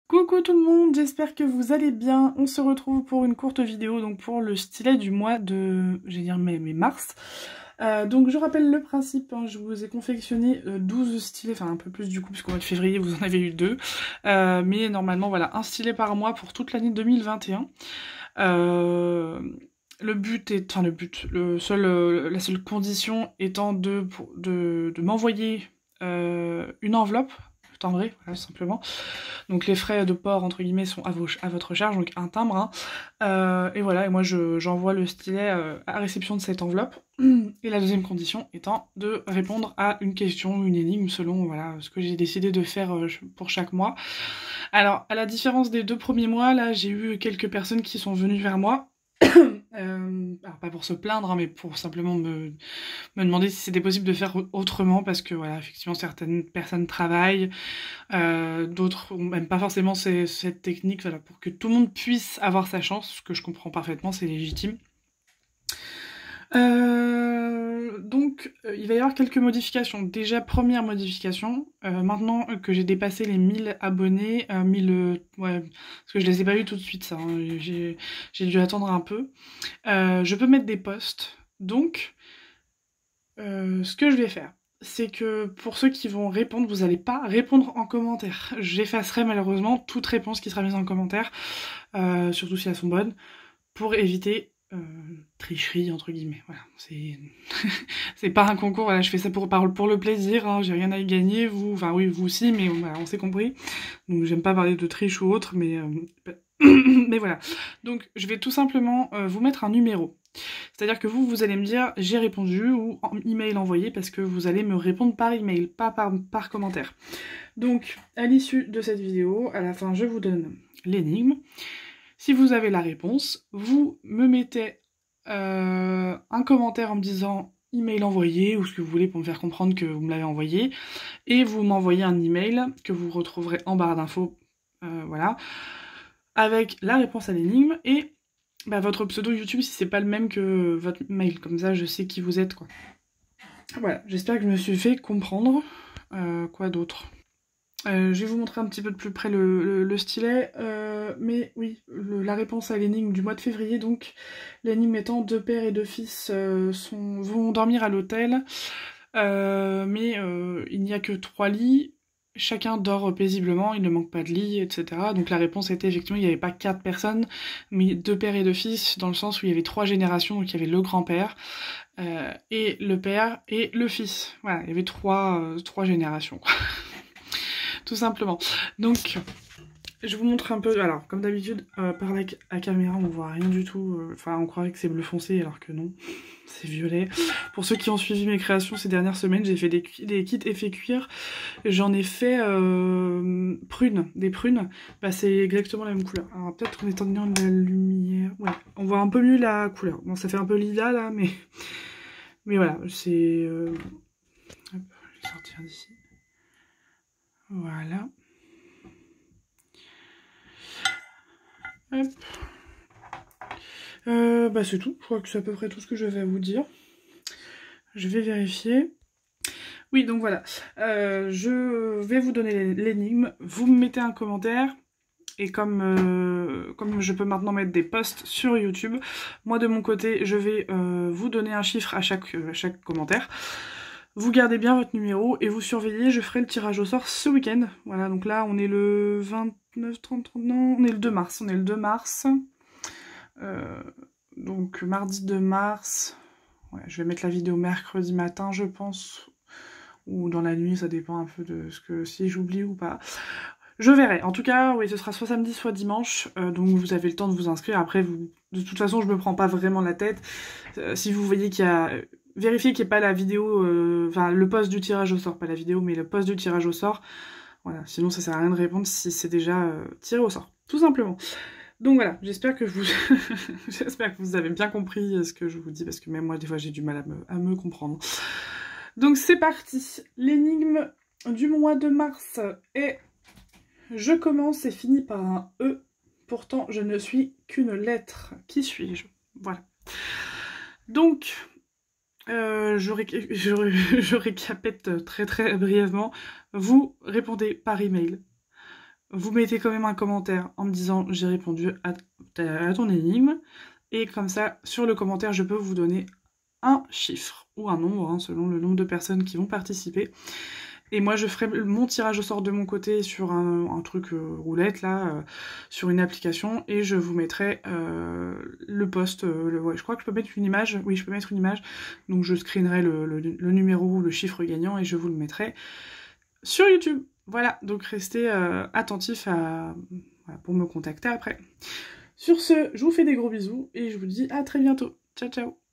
Coucou tout le monde, j'espère que vous allez bien. On se retrouve pour une courte vidéo donc pour le stylet du mois de, mars. Donc je rappelle le principe, hein, je vous ai confectionné 12 stylets, enfin un peu plus du coup, puisqu'au mois de février vous en avez eu 2. Mais normalement voilà, un stylet par mois pour toute l'année 2021. Le but est, enfin la seule condition étant de m'envoyer une enveloppe timbrée, voilà, simplement. Donc les frais de port entre guillemets sont à votre charge, donc un timbre. Hein. Et voilà, et moi j'envoie le stylet à réception de cette enveloppe. Et la deuxième condition étant de répondre à une question, une énigme selon voilà ce que j'ai décidé de faire pour chaque mois. Alors à la différence des 2 premiers mois, là j'ai eu quelques personnes qui sont venues vers moi. Alors pas pour se plaindre, hein, mais pour simplement me demander si c'était possible de faire autrement, parce que voilà, effectivement certaines personnes travaillent, d'autres ont même pas forcément cette technique, voilà, pour que tout le monde puisse avoir sa chance, ce que je comprends parfaitement, c'est légitime. Donc il va y avoir quelques modifications. Déjà, première modification, maintenant que j'ai dépassé les 1000 abonnés, ouais, parce que je les ai pas eu tout de suite ça, hein, j'ai dû attendre un peu, je peux mettre des posts. Donc ce que je vais faire, c'est que pour ceux qui vont répondre, vous n'allez pas répondre en commentaire. J'effacerai malheureusement toute réponse qui sera mise en commentaire, surtout si elles sont bonnes, pour éviter tricherie entre guillemets. Voilà, c'est pas un concours. Voilà, je fais ça pour le plaisir. Hein, j'ai rien à y gagner. Vous, enfin oui, vous aussi, mais voilà, on s'est compris. Donc j'aime pas parler de triche ou autre, mais mais voilà. Donc je vais tout simplement vous mettre un numéro. C'est-à-dire que vous allez me dire j'ai répondu ou email envoyé, parce que vous allez me répondre par email, pas par commentaire. Donc à l'issue de cette vidéo, à la fin je vous donne l'énigme. Si vous avez la réponse, vous me mettez un commentaire en me disant email envoyé ou ce que vous voulez pour me faire comprendre que vous me l'avez envoyé, et vous m'envoyez un email que vous retrouverez en barre d'infos, voilà, avec la réponse à l'énigme et bah, votre pseudo YouTube si c'est pas le même que votre mail, comme ça je sais qui vous êtes, quoi. Voilà, j'espère que je me suis fait comprendre. Quoi d'autre ? Je vais vous montrer un petit peu de plus près le stylet, mais oui, la réponse à l'énigme du mois de février, donc l'énigme étant 2 pères et 2 fils vont dormir à l'hôtel, mais il n'y a que 3 lits, chacun dort paisiblement, il ne manque pas de lit, etc. Donc la réponse était effectivement, il n'y avait pas 4 personnes, mais 2 pères et 2 fils, dans le sens où il y avait 3 générations, donc il y avait le grand-père, et le père, et le fils. Voilà, il y avait 3 générations, quoi. Tout simplement. Donc, je vous montre un peu. Alors, comme d'habitude, par la caméra, on voit rien du tout. Enfin, on croirait que c'est bleu foncé, alors que non, c'est violet. Pour ceux qui ont suivi mes créations ces dernières semaines, j'ai fait des kits effets cuir. J'en ai fait prunes, des prunes. Bah, c'est exactement la même couleur. Alors, peut-être en éteignant de la lumière. Ouais, on voit un peu mieux la couleur. Bon, ça fait un peu lilas là, mais voilà, c'est. Hop, je vais sortir d'ici. Voilà. Hop. Bah c'est tout, je crois que c'est à peu près tout ce que je vais vous dire. Je vais vérifier. Oui, donc voilà. Je vais vous donner l'énigme. Vous me mettez un commentaire. Et comme je peux maintenant mettre des posts sur YouTube, moi de mon côté, je vais vous donner un chiffre à chaque commentaire. Vous gardez bien votre numéro et vous surveillez, je ferai le tirage au sort ce week-end. Voilà, donc là on est le 29, 30, non, on est le 2 mars. On est le 2 mars. Donc mardi 2 mars. Ouais, je vais mettre la vidéo mercredi matin, je pense. Ou dans la nuit, ça dépend un peu de ce que si j'oublie ou pas. Je verrai. En tout cas, oui, ce sera soit samedi, soit dimanche. Donc vous avez le temps de vous inscrire. Après, de toute façon, je me prends pas vraiment la tête. Si vous voyez qu'il y a... Vérifiez qu'il n'y ait pas la vidéo... Enfin, le post du tirage au sort. Pas la vidéo, mais le post du tirage au sort. Voilà, sinon ça sert à rien de répondre si c'est déjà tiré au sort. Tout simplement. Donc voilà, j'espère que vous avez bien compris ce que je vous dis, parce que même moi, des fois, j'ai du mal à me comprendre. Donc c'est parti. L'énigme du mois de mars est... Je commence et finis par un E. Pourtant, je ne suis qu'une lettre. Qui suis-je? Voilà. Donc, je récapite très très brièvement. Vous répondez par email. vous mettez quand même un commentaire en me disant j'ai répondu à ton énigme, et comme ça, sur le commentaire, je peux vous donner un chiffre, ou un nombre, hein, selon le nombre de personnes qui vont participer. Et moi, je ferai mon tirage au sort de mon côté sur un truc roulette, là, sur une application, et je vous mettrai le post. Ouais, je crois que je peux mettre une image. Oui, je peux mettre une image. Donc, je screenerai le numéro ou le chiffre gagnant, et je vous le mettrai sur YouTube. Voilà, donc restez attentifs voilà, pour me contacter après. Sur ce, je vous fais des gros bisous, et je vous dis à très bientôt. Ciao, ciao!